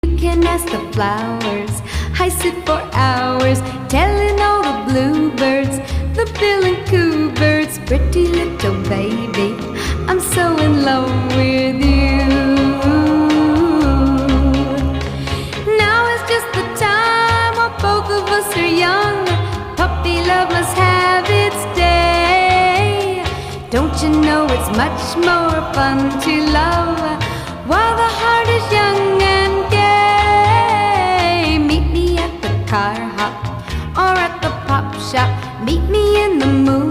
You can ask the flowers. I sit for hours telling all the bluebirds, the bill and coo birds, pretty little baby, I'm so in love with you. Now is just the time while both of us are young. Puppy love must have its day. Don't you know it's much more fun to love while the heart is young and gay? Meet me at the car hop or at the pop shop. Meet me in the moon